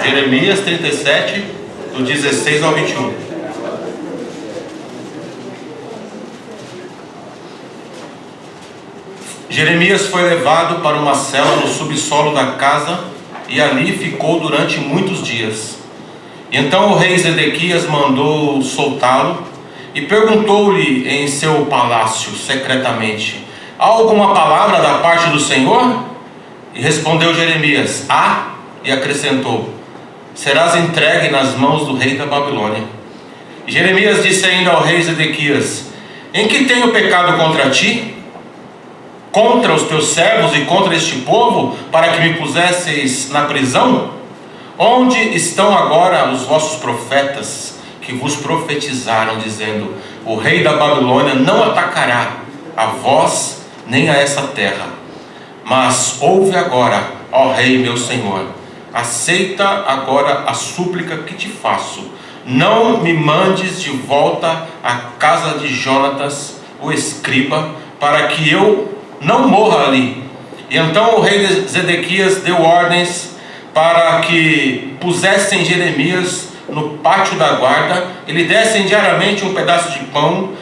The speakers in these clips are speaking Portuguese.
Jeremias 37, do 16 ao 21. Jeremias foi levado para uma cela no subsolo da casa e ali ficou durante muitos dias. Então o rei Zedequias mandou soltá-lo e perguntou-lhe em seu palácio secretamente: há alguma palavra da parte do Senhor? E respondeu Jeremias: há, e acrescentou: serás entregue nas mãos do rei da Babilônia. E Jeremias disse ainda ao rei Zedequias: em que tenho pecado contra ti? Contra os teus servos e contra este povo, para que me pusesseis na prisão? Onde estão agora os vossos profetas que vos profetizaram, dizendo: o rei da Babilônia não atacará a vós nem a essa terra? Mas ouve agora, ó rei meu senhor, aceita agora a súplica que te faço. Não me mandes de volta à casa de Jonatas, o escriba, para que eu não morra ali. E então o rei Zedequias deu ordens para que pusessem Jeremias no pátio da guarda e lhe dessem diariamente um pedaço de pão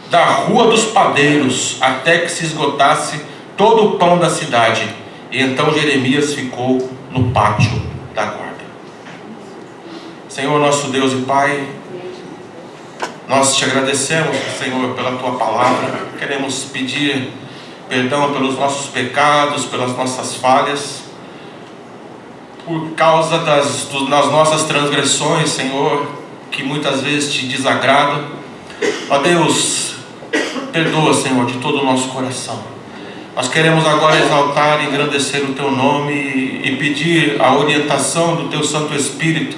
da rua dos padeiros, até que se esgotasse todo o pão da cidade. E então Jeremias ficou no pátio da guarda. Senhor nosso Deus e Pai, nós te agradecemos, Senhor, pela tua palavra. Queremos pedir perdão pelos nossos pecados, pelas nossas falhas, por causa das nossas transgressões, Senhor, que muitas vezes te desagradam. Ó Deus, perdoa, Senhor, de todo o nosso coração. Nós queremos agora exaltar e engrandecer o teu nome e pedir a orientação do teu Santo Espírito,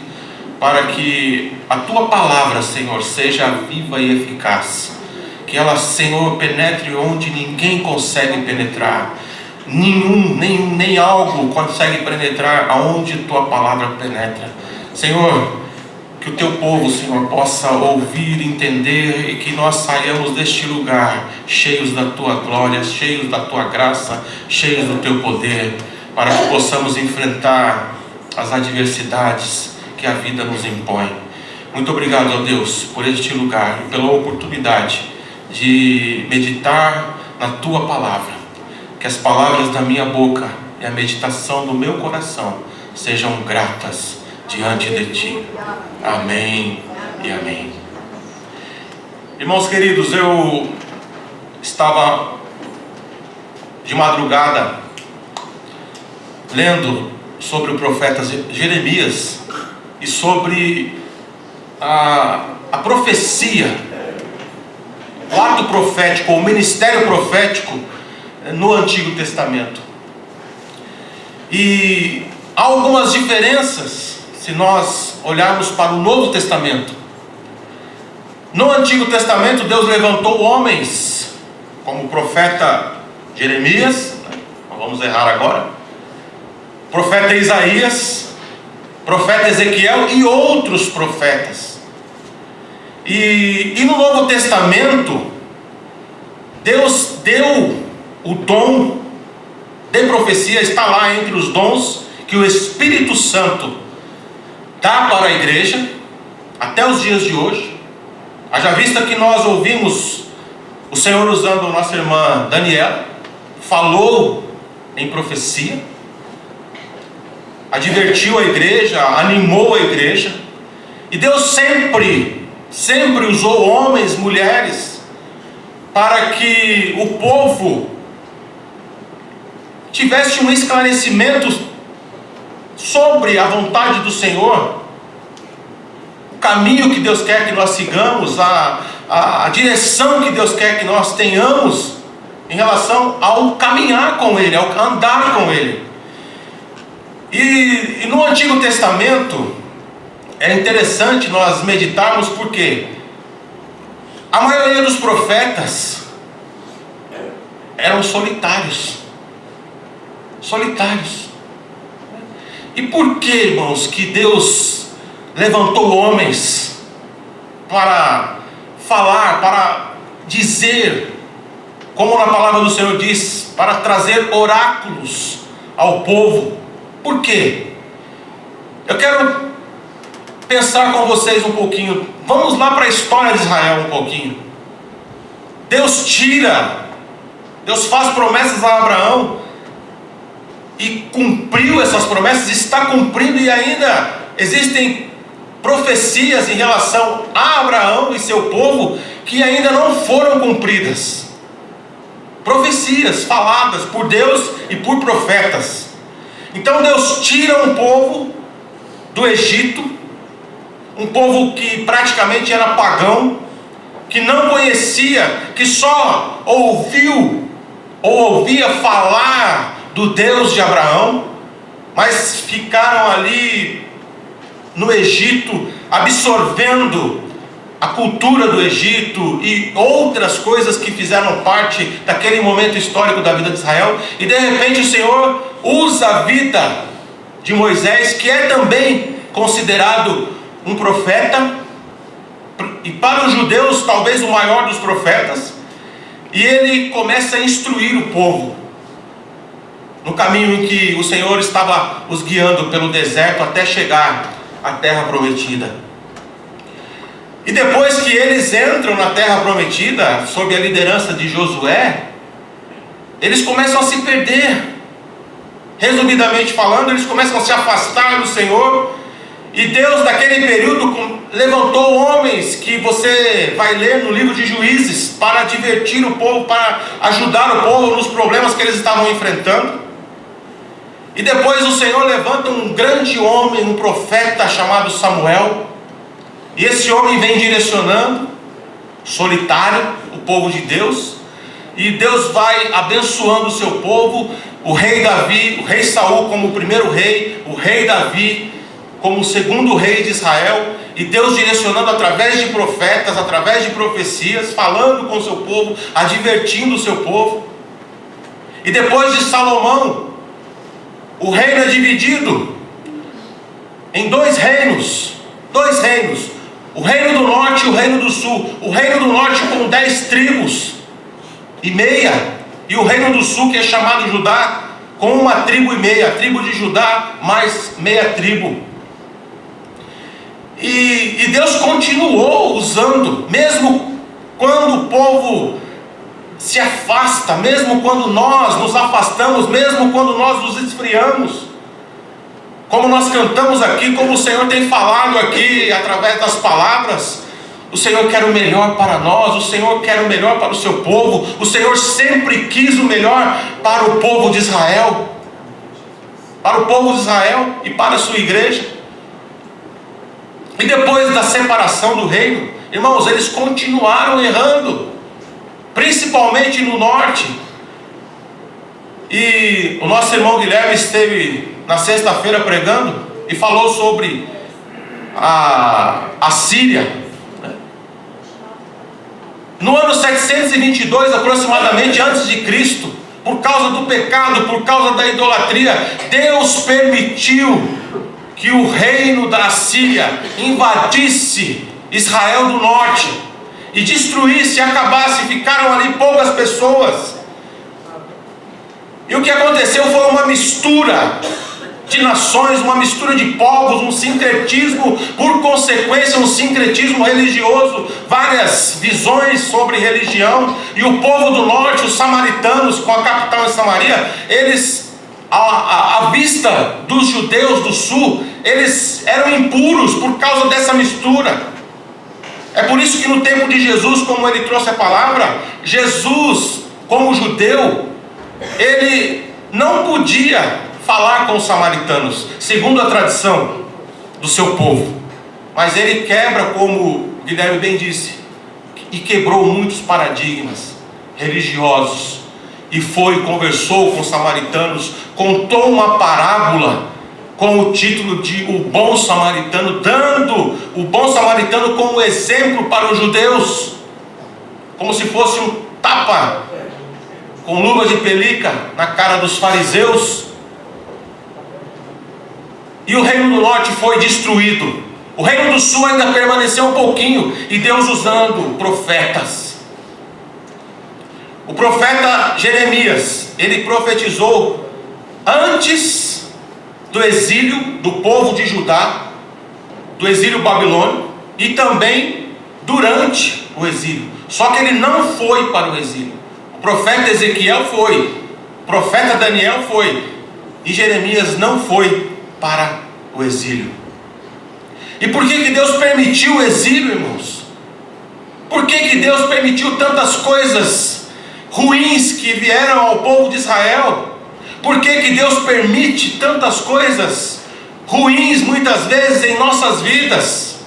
para que a tua palavra, Senhor, seja viva e eficaz. Que ela, Senhor, penetre onde ninguém consegue penetrar. Nem algo consegue penetrar aonde tua palavra penetra. Senhor, que o teu povo, Senhor, possa ouvir, entender, e que nós saiamos deste lugar cheios da tua glória, cheios da tua graça, cheios do teu poder, para que possamos enfrentar as adversidades que a vida nos impõe. Muito obrigado, ó Deus, por este lugar e pela oportunidade de meditar na tua palavra. Que as palavras da minha boca e a meditação do meu coração sejam gratas diante de ti. Amém e amém. Irmãos queridos, eu estava de madrugada lendo sobre o profeta Jeremias e sobre a profecia, o ato profético, o ministério profético no Antigo Testamento. E há algumas diferenças se nós olharmos para o Novo Testamento. No Antigo Testamento, Deus levantou homens como o profeta Jeremias, não vamos errar agora, profeta Isaías, profeta Ezequiel e outros profetas. E no Novo Testamento, Deus deu o dom de profecia, está lá entre os dons que o Espírito Santo dá para a igreja até os dias de hoje. Haja vista que nós ouvimos o Senhor usando nossa irmã Daniela, falou em profecia, advertiu a igreja, animou a igreja. E Deus sempre usou homens, mulheres, para que o povo tivesse um esclarecimento sobre a vontade do Senhor, o caminho que Deus quer que nós sigamos, a direção que Deus quer que nós tenhamos em relação ao caminhar com Ele, ao andar com Ele. E no Antigo Testamento é interessante nós meditarmos, porque a maioria dos profetas eram solitários. E por que, irmãos, que Deus levantou homens para falar, para dizer, como na palavra do Senhor diz, para trazer oráculos ao povo? Por quê? Eu quero pensar com vocês um pouquinho. Vamos lá para a história de Israel um pouquinho. Deus faz promessas a Abraão e cumpriu essas promessas, está cumprindo, e ainda existem profecias em relação a Abraão e seu povo que ainda não foram cumpridas. Profecias faladas por Deus e por profetas. Então Deus tira um povo do Egito, um povo que praticamente era pagão, que não conhecia, que só ouviu ou ouvia falar do Deus de Abraão, mas ficaram ali no Egito, absorvendo a cultura do Egito e outras coisas que fizeram parte daquele momento histórico da vida de Israel. E de repente o Senhor usa a vida de Moisés, que é também considerado um profeta, e para os judeus talvez o maior dos profetas, e ele começa a instruir o povo no caminho em que o Senhor estava os guiando pelo deserto até chegar à terra prometida. E depois que eles entram na terra prometida, sob a liderança de Josué, eles começam a se perder. Resumidamente falando, eles começam a se afastar do Senhor. E Deus, naquele período, levantou homens que você vai ler no livro de Juízes, para divertir o povo, para ajudar o povo nos problemas que eles estavam enfrentando. E depois o Senhor levanta um grande homem, um profeta chamado Samuel. E esse homem vem direcionando, solitário, o povo de Deus. E Deus vai abençoando o seu povo. O rei Davi, o rei Saul como o primeiro rei, o rei Davi como o segundo rei de Israel. E Deus direcionando através de profetas, através de profecias, falando com o seu povo, advertindo o seu povo. E depois de Salomão, o reino é dividido em dois reinos. O reino do norte e o reino do sul. O reino do norte com 10 tribos e meia. E o reino do sul, que é chamado Judá, com 1 tribo e meia. A tribo de Judá mais meia tribo. E Deus continuou usando, mesmo quando o povo se afasta, mesmo quando nós nos afastamos, mesmo quando nós nos esfriamos. Como nós cantamos aqui, como o Senhor tem falado aqui através das palavras, o Senhor quer o melhor para nós, o Senhor quer o melhor para o seu povo, o Senhor sempre quis o melhor para o povo de Israel, e para a sua igreja. E depois da separação do reino, irmãos, eles continuaram errando, principalmente no norte. E o nosso irmão Guilherme esteve na sexta-feira pregando e falou sobre a Síria. No ano 722 aproximadamente antes de Cristo, por causa do pecado, por causa da idolatria, Deus permitiu que o reino da Síria invadisse Israel do norte e destruísse, acabasse. Ficaram ali poucas pessoas. E o que aconteceu foi uma mistura de nações, uma mistura de povos, um sincretismo, por consequência um sincretismo religioso, várias visões sobre religião. E o povo do norte, os samaritanos, com a capital em Samaria, eles, à vista dos judeus do sul, eles eram impuros por causa dessa mistura. É por isso que no tempo de Jesus, como ele trouxe a palavra, Jesus, como judeu, ele não podia falar com os samaritanos, segundo a tradição do seu povo. Mas ele quebra, como Guilherme bem disse, e quebrou muitos paradigmas religiosos. E conversou com os samaritanos, contou uma parábola com o título de O Bom Samaritano, dando o bom samaritano como exemplo para os judeus, como se fosse um tapa com luva de pelica na cara dos fariseus. E o reino do norte foi destruído. O reino do sul ainda permaneceu um pouquinho, e Deus usando profetas. O profeta Jeremias, ele profetizou antes do exílio do povo de Judá, do exílio babilônico, e também durante o exílio. Só que ele não foi para o exílio. O profeta Ezequiel foi, o profeta Daniel foi, e Jeremias não foi para o exílio. E por que Deus permitiu o exílio, irmãos? Por que Deus permitiu tantas coisas ruins que vieram ao povo de Israel? Por que Deus permite tantas coisas ruins muitas vezes em nossas vidas?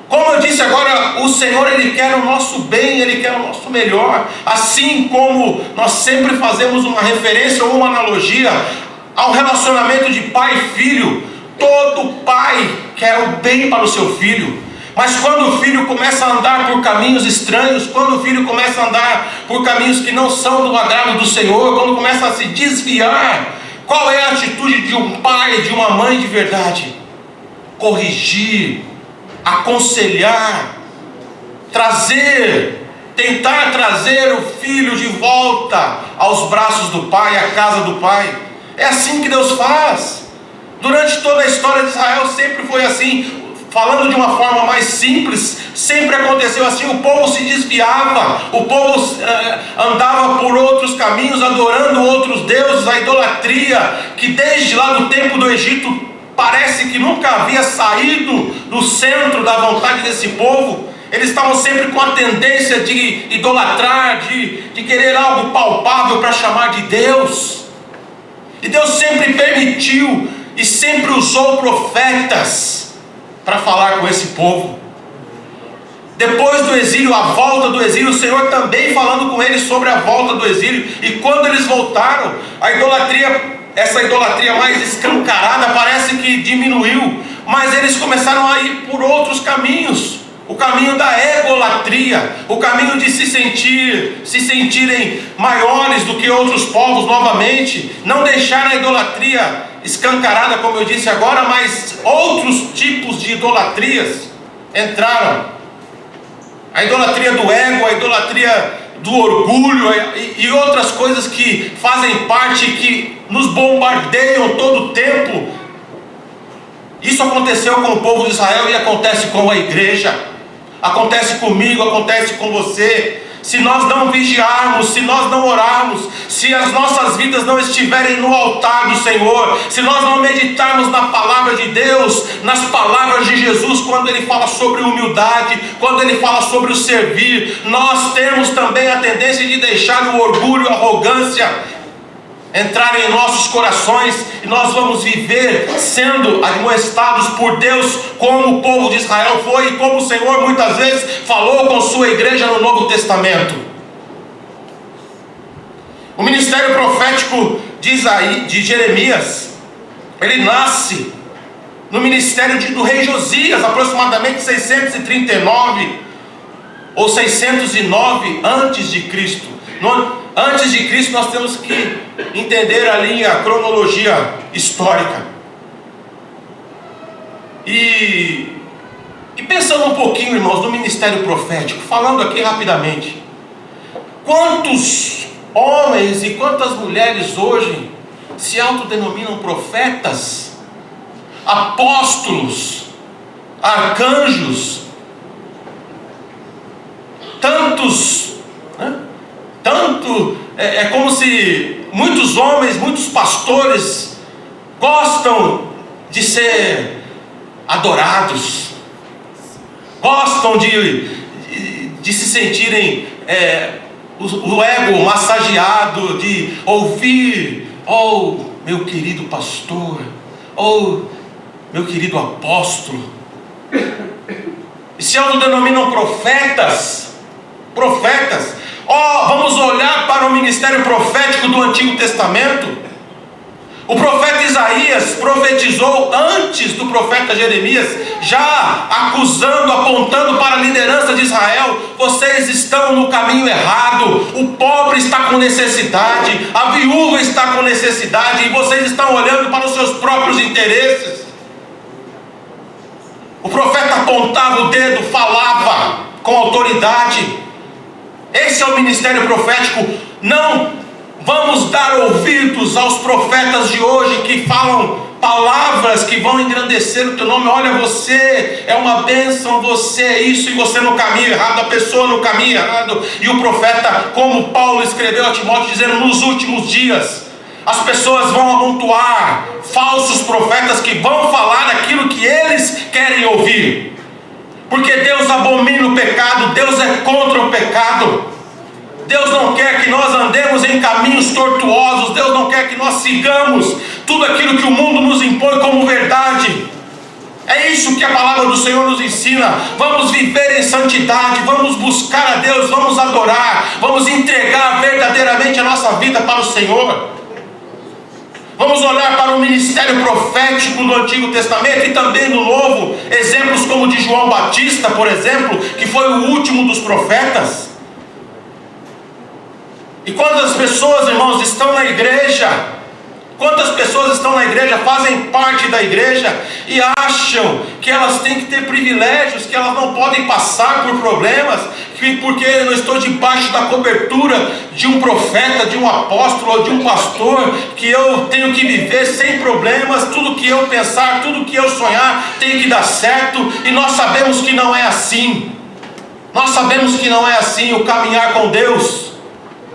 Como eu disse agora, o Senhor, Ele quer o nosso bem, Ele quer o nosso melhor. Assim como nós sempre fazemos uma referência ou uma analogia ao relacionamento de pai e filho. Todo pai quer o bem para o seu filho. Mas quando o filho começa a andar por caminhos estranhos, quando o filho começa a andar por caminhos que não são do agrado do Senhor, quando começa a se desviar, qual é a atitude de um pai, de uma mãe de verdade? Corrigir, aconselhar, tentar trazer o filho de volta aos braços do pai, à casa do pai. É assim que Deus faz. Durante toda a história de Israel sempre foi assim. Falando de uma forma mais simples, sempre aconteceu assim. O povo se desviava, o povo andava por outros caminhos, adorando outros deuses, a idolatria, que desde lá do tempo do Egito, parece que nunca havia saído do centro da vontade desse povo. Eles estavam sempre com a tendência de idolatrar, de querer algo palpável para chamar de Deus. E Deus sempre permitiu e sempre usou profetas para falar com esse povo. Depois do exílio, a volta do exílio, o Senhor também falando com eles sobre a volta do exílio. E quando eles voltaram, a idolatria, essa idolatria mais escancarada, parece que diminuiu, mas eles começaram a ir por outros caminhos. O caminho da egolatria, o caminho de se sentirem maiores do que outros povos novamente. Não deixar a idolatria escancarada, como eu disse agora, mas outros tipos de idolatrias entraram. A idolatria do ego, a idolatria do orgulho e outras coisas que fazem parte, que nos bombardeiam todo o tempo. Isso aconteceu com o povo de Israel e acontece com a igreja. Acontece comigo, acontece com você. Se nós não vigiarmos, se nós não orarmos, se as nossas vidas não estiverem no altar do Senhor, se nós não meditarmos na palavra de Deus, nas palavras de Jesus, quando Ele fala sobre humildade, quando Ele fala sobre o servir, nós temos também a tendência de deixar o orgulho, a arrogância entrarem em nossos corações, e nós vamos viver sendo admoestados por Deus, como o povo de Israel foi, e como o Senhor muitas vezes falou com sua igreja no Novo Testamento. O ministério profético de Jeremias, ele nasce no ministério do rei Josias, aproximadamente 639 ou 609 antes de Cristo. Antes de Cristo, nós temos que entender ali a cronologia histórica. E pensando um pouquinho, irmãos, no ministério profético, falando aqui rapidamente, quantos homens e quantas mulheres hoje se autodenominam profetas, apóstolos, arcanjos, tantos, né? É como se muitos homens, muitos pastores gostam de ser adorados, gostam de se sentirem o ego massageado, de ouvir, oh meu querido pastor, oh meu querido apóstolo, e se autodenominam profetas. Vamos olhar para o ministério profético do Antigo Testamento. O profeta Isaías profetizou antes do profeta Jeremias, já acusando, apontando para a liderança de Israel: vocês estão no caminho errado, o pobre está com necessidade, a viúva está com necessidade, e vocês estão olhando para os seus próprios interesses. O profeta apontava o dedo, falava com autoridade. Esse é o ministério profético, não Vamos dar ouvidos aos profetas de hoje que falam palavras que vão engrandecer o teu nome. Olha, você é uma bênção, você é isso, e você no caminho errado, a pessoa no caminho errado. E o profeta, como Paulo escreveu a Timóteo, dizendo: nos últimos dias as pessoas vão amontoar falsos profetas que vão falar aquilo que eles querem ouvir, porque Deus abomina o pecado, Deus é contra o pecado. Deus não quer que nós andemos em caminhos tortuosos. Deus não quer que nós sigamos tudo aquilo que o mundo nos impõe como verdade. É isso que a palavra do Senhor nos ensina. Vamos viver em santidade, vamos buscar a Deus, vamos adorar, vamos entregar verdadeiramente a nossa vida para o Senhor. Vamos olhar para o ministério profético do Antigo Testamento e também do Novo. Exemplos como o de João Batista, por exemplo, que foi o último dos profetas. E quantas pessoas, irmãos, estão na igreja? Quantas pessoas estão na igreja, fazem parte da igreja e acham que elas têm que ter privilégios, que elas não podem passar por problemas, porque eu estou debaixo da cobertura de um profeta, de um apóstolo ou de um pastor, que eu tenho que viver sem problemas, tudo que eu pensar, tudo que eu sonhar tem que dar certo. E nós sabemos que não é assim. Nós sabemos que não é assim. O caminhar com Deus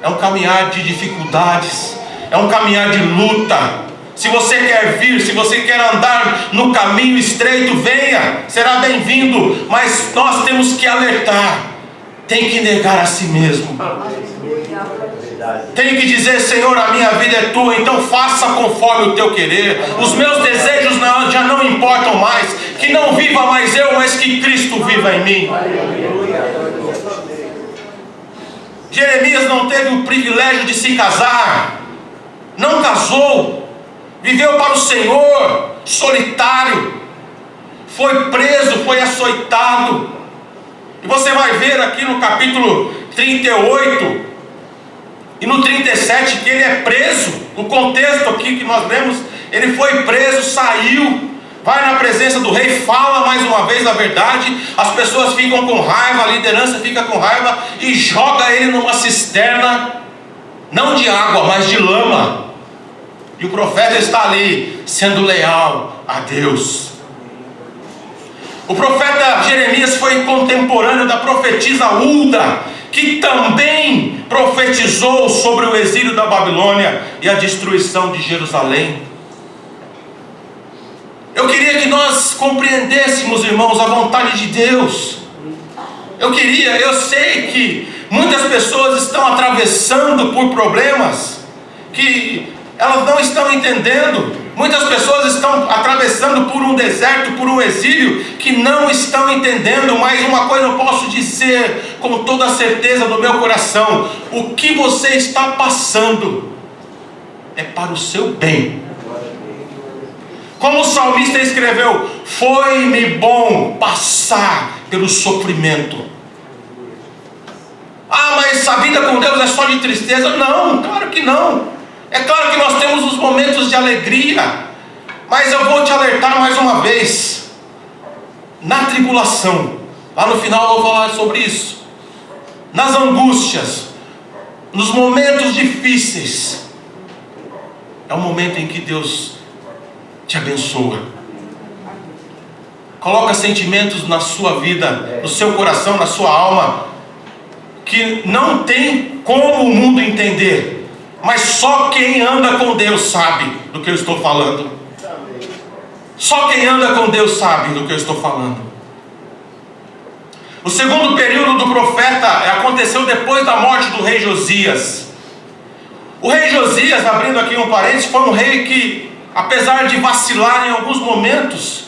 é um caminhar de dificuldades, é um caminhar de luta. Se você quer vir, se você quer andar no caminho estreito, venha, será bem-vindo. Mas nós temos que alertar, tem que negar a si mesmo, tem que dizer: Senhor, a minha vida é tua, então faça conforme o teu querer. Os meus desejos já não importam mais. Que não viva mais eu, mas que Cristo viva em mim. Jeremias não teve o privilégio de se casar, não casou, viveu para o Senhor, solitário, foi preso, foi açoitado. E você vai ver aqui no capítulo 38 e no 37 que ele é preso. O contexto aqui que nós lemos, ele foi preso, saiu, vai na presença do rei, fala mais uma vez a verdade. As pessoas ficam com raiva, a liderança fica com raiva e joga ele numa cisterna, não de água, mas de lama. E o profeta está ali, sendo leal a Deus. O profeta Jeremias foi contemporâneo da profetisa Hulda, que também profetizou sobre o exílio da Babilônia e a destruição de Jerusalém. Eu queria que nós compreendêssemos, irmãos, a vontade de Deus. Eu sei que muitas pessoas estão atravessando por problemas que elas não estão entendendo. Muitas pessoas estão atravessando por um deserto, por um exílio, que não estão entendendo. Mas uma coisa eu posso dizer com toda a certeza do meu coração: o que você está passando é para o seu bem. Como o salmista escreveu: foi-me bom passar pelo sofrimento. Ah, mas a vida com Deus é só de tristeza? Não, claro que não. É claro que nós temos os momentos de alegria, mas eu vou te alertar mais uma vez: na tribulação, lá no final eu vou falar sobre isso, nas angústias, nos momentos difíceis, é o momento em que Deus te abençoa. Coloca sentimentos na sua vida, no seu coração, na sua alma, que não tem como o mundo entender, mas só quem anda com Deus sabe do que eu estou falando. Só quem anda com Deus sabe do que eu estou falando. O segundo período do profeta aconteceu depois da morte do rei Josias. O rei Josias, abrindo aqui um parênteses, foi um rei que, apesar de vacilar em alguns momentos,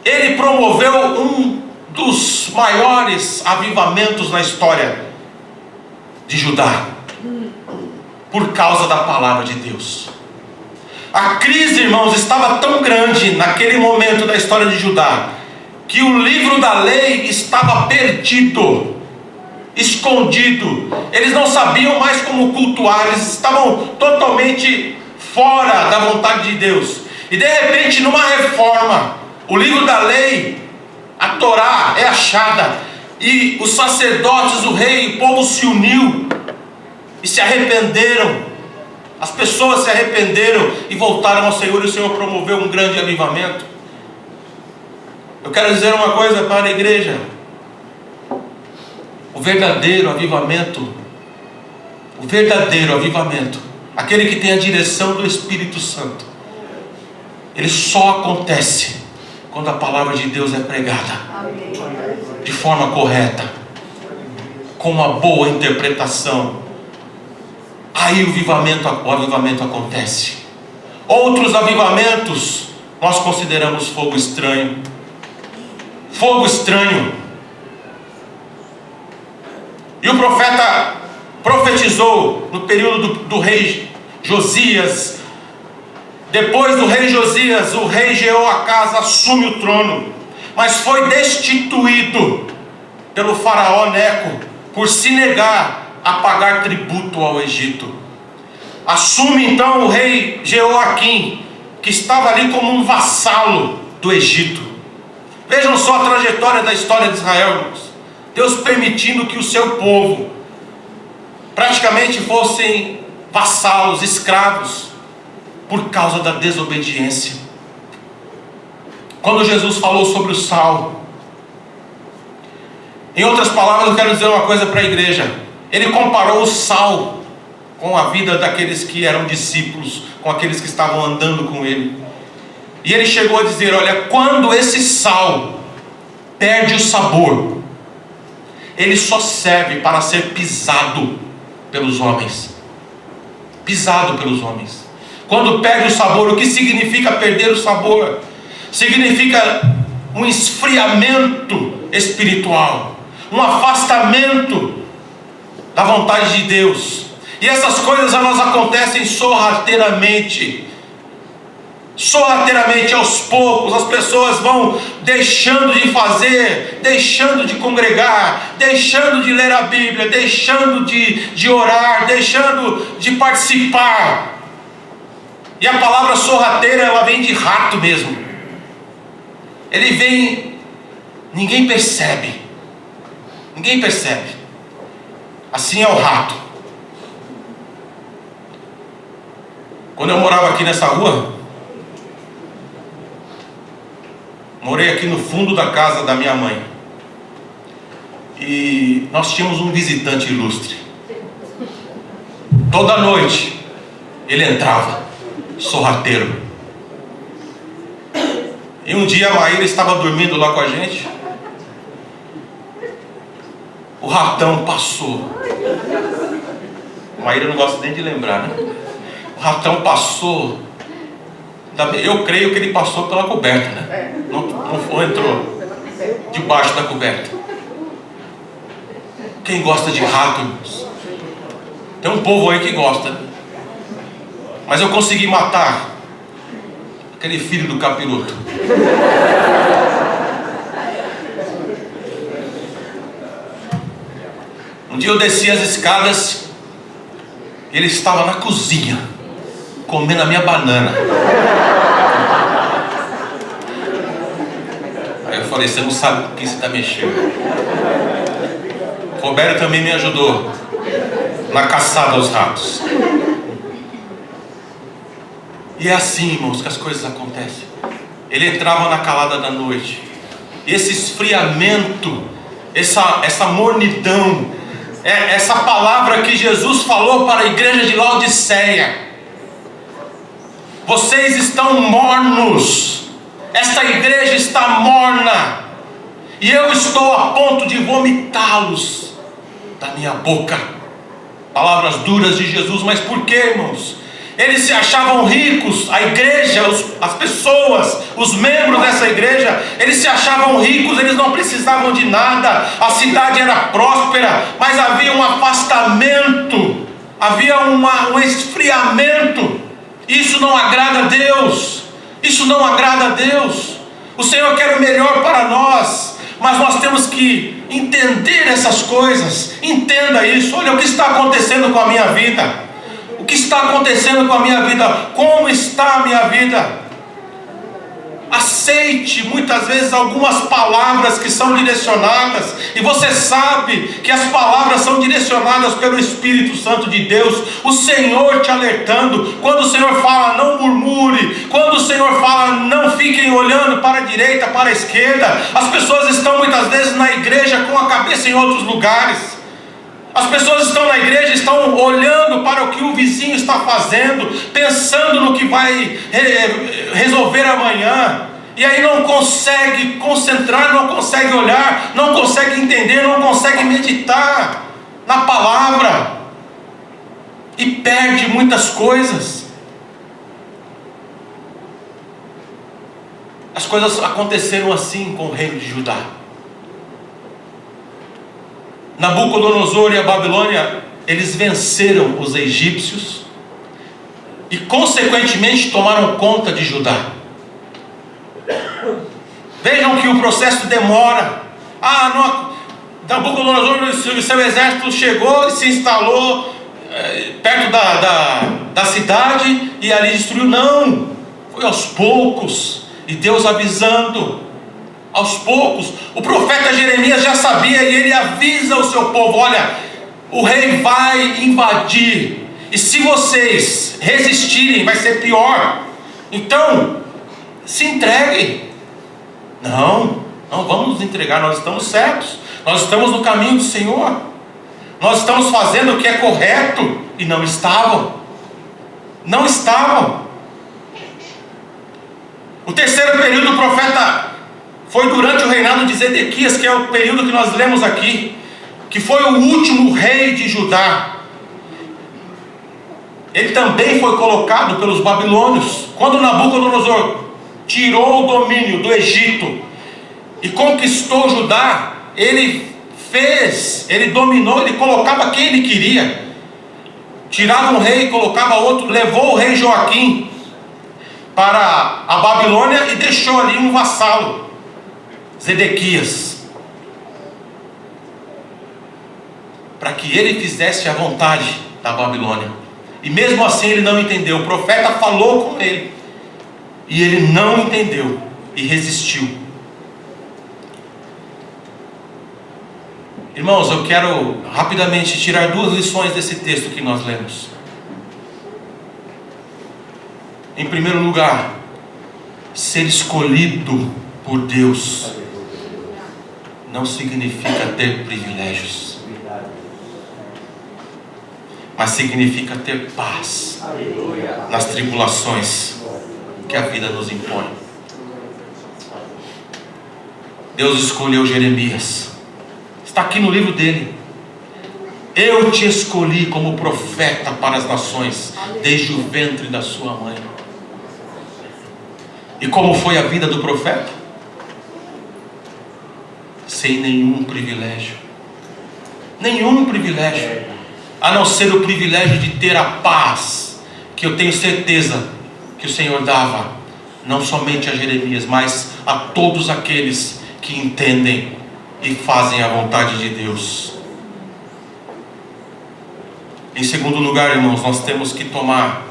ele promoveu um dos maiores avivamentos na história de Judá, por causa da palavra de Deus. A crise, irmãos, estava tão grande naquele momento da história de Judá, que o livro da lei estava perdido, escondido. Eles não sabiam mais como cultuar, eles estavam totalmente fora da vontade de Deus. E de repente, numa reforma, o livro da lei, a Torá, é achada, e os sacerdotes, o rei, o povo se uniu e se arrependeram As pessoas se arrependeram e voltaram ao Senhor, e o Senhor promoveu um grande avivamento. Eu quero dizer uma coisa para a igreja: o verdadeiro avivamento, aquele que tem a direção do Espírito Santo, ele só acontece quando a palavra de Deus é pregada de forma correta, com uma boa interpretação. Aí o avivamento acontece. Outros avivamentos nós consideramos fogo estranho. E o profeta profetizou no período do rei Josias. Depois do rei Josias, o rei Jeoacás assume o trono, mas foi destituído pelo faraó Neco por se negar a pagar tributo ao Egito. Assume então o rei Jeoaquim, que estava ali como um vassalo do Egito. Vejam só a trajetória da história de Israel, irmãos. Deus permitindo que o seu povo praticamente fossem vassalos, escravos, por causa da desobediência. Quando Jesus falou sobre o sal, em outras palavras, eu quero dizer uma coisa para a igreja. Ele comparou o sal com a vida daqueles que eram discípulos, com aqueles que estavam andando com ele. E ele chegou a dizer: olha, quando esse sal perde o sabor, ele só serve para ser pisado pelos homens. Quando perde o sabor, o que significa perder o sabor? Significa um esfriamento espiritual, um afastamento da vontade de Deus. E essas coisas elas acontecem sorrateiramente, aos poucos. As pessoas vão deixando de fazer, deixando de congregar, deixando de ler a Bíblia, deixando de orar, deixando de participar. E a palavra sorrateira, ela vem de rato mesmo. Ele vem, ninguém percebe. Assim é o rato. Quando eu morava aqui nessa rua, morei aqui no fundo da casa da minha mãe, e nós tínhamos um visitante ilustre. Toda noite ele entrava, sorrateiro. E um dia a Maíra estava dormindo lá com a gente. O ratão passou. A Maíra não gosta nem de lembrar, né? O ratão passou. Eu creio que ele passou pela coberta, né? Não entrou debaixo da coberta. Quem gosta de rato, irmãos? Tem um povo aí que gosta. Mas eu consegui matar aquele filho do capiroto. Um dia eu desci as escadas, ele estava na cozinha, comendo a minha banana. Aí eu falei: você não sabe com quem você está mexendo. Roberto também me ajudou na caçada aos ratos. E é assim, irmãos, que as coisas acontecem. Ele entrava na calada da noite. E esse esfriamento, essa mornidão, essa palavra que Jesus falou para a igreja de Laodiceia: vocês estão mornos, esta igreja está morna, e eu estou a ponto de vomitá-los da minha boca. Palavras duras de Jesus. Mas por quê, irmãos? Eles se achavam ricos, a igreja, as pessoas, os membros dessa igreja, eles se achavam ricos, eles não precisavam de nada, a cidade era próspera, mas havia um afastamento, havia um esfriamento. Isso não agrada a Deus, O Senhor quer o melhor para nós, mas nós temos que entender essas coisas. Entenda isso. Olha o que está acontecendo com a minha vida. O que está acontecendo com a minha vida? Como está a minha vida? aceite muitas vezes algumas palavras que são direcionadas, e você sabe que as palavras são direcionadas pelo Espírito Santo de Deus, o Senhor te alertando. Quando o Senhor fala, não murmure. Quando o Senhor fala, não fiquem olhando para a direita, para a esquerda. As pessoas estão muitas vezes na igreja com a cabeça em outros lugares. As pessoas estão na igreja, estão olhando para o que o vizinho está fazendo, pensando no que vai resolver amanhã, e aí não consegue concentrar, não consegue olhar, não consegue entender, não consegue meditar na palavra, e perde muitas coisas. As coisas aconteceram assim com o reino de Judá. Nabucodonosor e a Babilônia, eles venceram os egípcios e consequentemente tomaram conta de Judá. Vejam que o processo demora. Nabucodonosor e seu exército chegou e se instalou perto da cidade e ali destruiu. Não, foi aos poucos, e Deus avisando. Aos poucos, o profeta Jeremias já sabia, e ele avisa o seu povo: olha, o rei vai invadir, e se vocês resistirem vai ser pior, então se entreguem. Não vamos nos entregar, nós estamos certos, nós estamos no caminho do Senhor, nós estamos fazendo o que é correto. E não estavam. O terceiro período do profeta foi durante o reinado de Zedequias, que é o período que nós lemos aqui, que foi o último rei de Judá. Ele também foi colocado pelos babilônios. Quando Nabucodonosor tirou o domínio do Egito e conquistou Judá, ele dominou, ele colocava quem ele queria. Tirava um rei e colocava outro. Levou o rei Joaquim para a Babilônia e deixou ali um vassalo, Zedequias, para que ele fizesse a vontade da Babilônia. E mesmo assim ele não entendeu. O profeta falou com ele e ele não entendeu e resistiu. Irmãos, eu quero rapidamente tirar duas lições desse texto que nós lemos. Em primeiro lugar, ser escolhido por Deus não significa ter privilégios, mas significa ter paz nas tribulações que a vida nos impõe. Deus escolheu Jeremias, está aqui no livro dele: eu te escolhi como profeta para as nações, desde o ventre da sua mãe. E como foi a vida do profeta? Sem nenhum privilégio, a não ser o privilégio de ter a paz, que eu tenho certeza que o Senhor dava, não somente a Jeremias, mas a todos aqueles que entendem e fazem a vontade de Deus. Em segundo lugar, irmãos, nós temos que tomar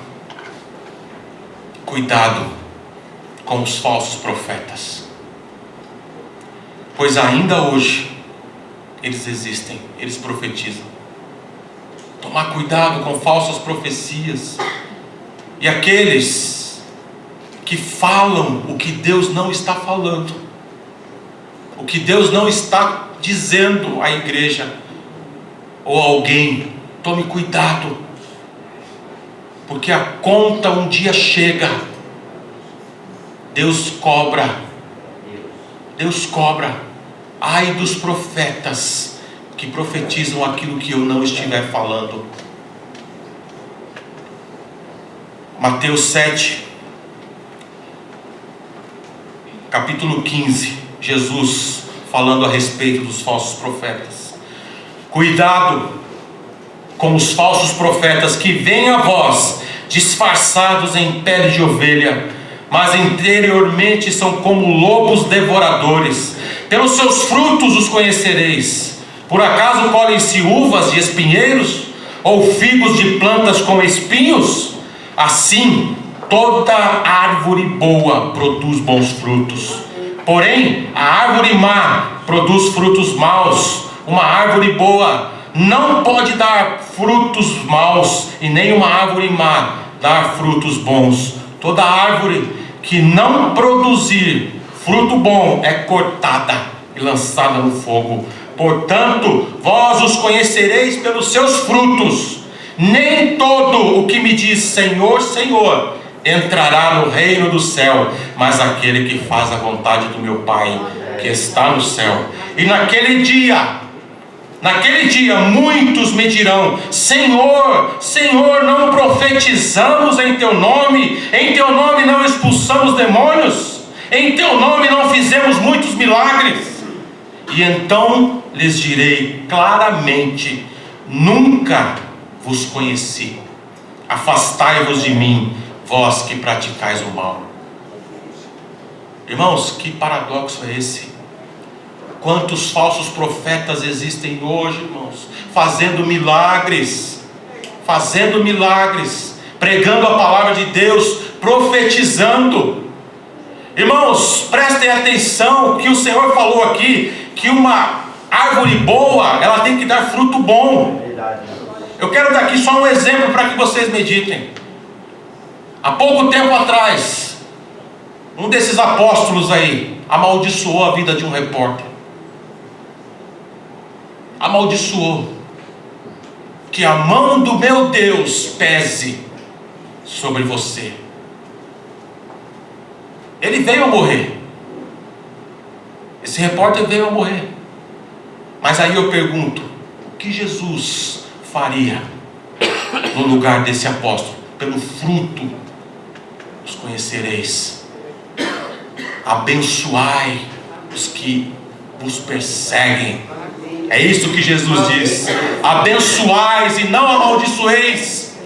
cuidado com os falsos profetas, pois ainda hoje eles existem, eles profetizam. Tomar cuidado com falsas profecias e aqueles que falam o que Deus não está falando, o que Deus não está dizendo à igreja ou a alguém. Tome cuidado, porque a conta um dia chega. Deus cobra. Ai dos profetas que profetizam aquilo que eu não estiver falando. Mateus 7, capítulo 15, Jesus falando a respeito dos falsos profetas. Cuidado com os falsos profetas que vêm a vós disfarçados em pele de ovelha, mas interiormente são como lobos devoradores. Pelos seus frutos os conhecereis. Por acaso colhem-se uvas de espinheiros, ou figos de plantas com espinhos? Assim Toda árvore boa produz bons frutos, porém a árvore má produz frutos maus. Uma árvore boa não pode dar frutos maus, e nem uma árvore má dar frutos bons. Toda árvore que não produzir fruto bom é cortada e lançada no fogo. Portanto, vós os conhecereis pelos seus frutos. Nem todo o que me diz Senhor, Senhor entrará no reino do céu, mas aquele que faz a vontade do meu Pai que está no céu. E naquele dia muitos me dirão: Senhor, Senhor, não profetizamos em teu nome não expulsamos demônios, em teu nome não fizemos muitos milagres? E então lhes direi claramente: nunca vos conheci, afastai-vos de mim, vós que praticais o mal. Irmãos, que paradoxo é esse? Quantos falsos profetas existem hoje, irmãos, fazendo milagres, pregando a palavra de Deus, profetizando. Irmãos, prestem atenção que o Senhor falou aqui, que uma árvore boa, ela tem que dar fruto bom. Eu quero dar aqui só um exemplo para que vocês meditem. Há pouco tempo atrás, um desses apóstolos aí amaldiçoou a vida de um repórter. Amaldiçoou. Que a mão do meu Deus pese sobre você. Ele veio a morrer. Esse repórter veio a morrer. Mas aí eu pergunto: o que Jesus faria no lugar desse apóstolo? Pelo fruto os conhecereis. Abençoai os que vos perseguem. É isso que Jesus diz: abençoais e não amaldiçoeis.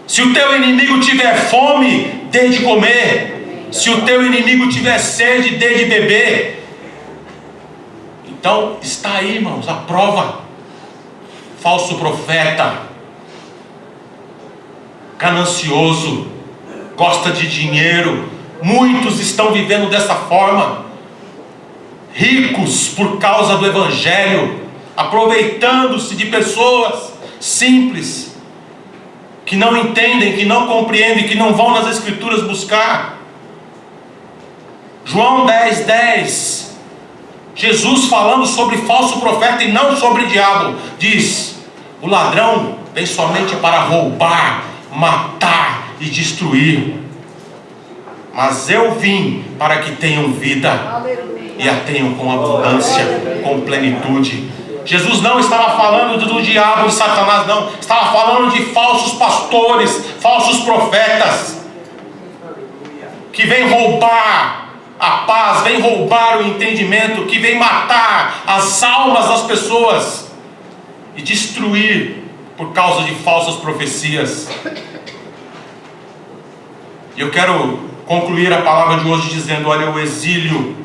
Se o teu inimigo tiver fome, dê de comer. Se o teu inimigo tiver sede, dê de beber. Então está aí, irmãos, a prova. Falso profeta, ganancioso, gosta de dinheiro. Muitos estão vivendo dessa forma, ricos por causa do Evangelho, aproveitando-se de pessoas simples, que não entendem, que não compreendem, que não vão nas Escrituras buscar. João 10:10, Jesus falando sobre falso profeta e não sobre diabo, diz: o ladrão vem somente para roubar, matar e destruir, mas eu vim para que tenham vida e a tenham com abundância, com plenitude. Jesus não estava falando do diabo, de Satanás, não. Estava falando de falsos pastores, falsos profetas, que vêm roubar a paz, vêm roubar o entendimento, que vêm matar as almas das pessoas e destruir por causa de falsas profecias. E eu quero concluir a palavra de hoje dizendo: olha, o exílio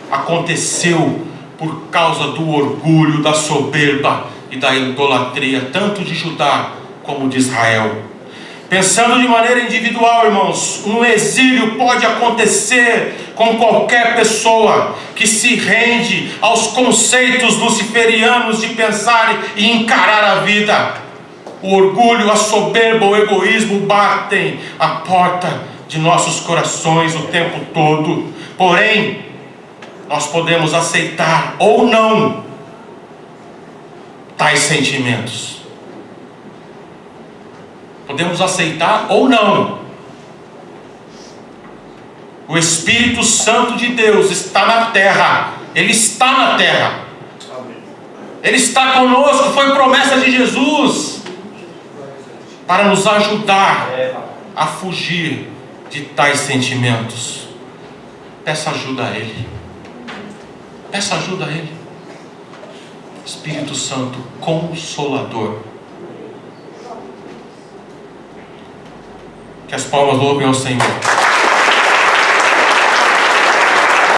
aconteceu por causa do orgulho, da soberba e da idolatria, tanto de Judá como de Israel. Pensando de maneira individual, irmãos, um exílio pode acontecer com qualquer pessoa que se rende aos conceitos luciferianos de pensar e encarar a vida. O orgulho, a soberba, o egoísmo batem a porta de nossos corações o tempo todo. Porém, nós podemos aceitar ou não tais sentimentos. Podemos aceitar ou não. O Espírito Santo de Deus está na terra. Ele está na terra. Ele está conosco. Foi promessa de Jesus para nos ajudar a fugir de tais sentimentos. Peça ajuda a Ele. Peça ajuda a Ele. Espírito Santo Consolador. Que as palmas louvem ao Senhor.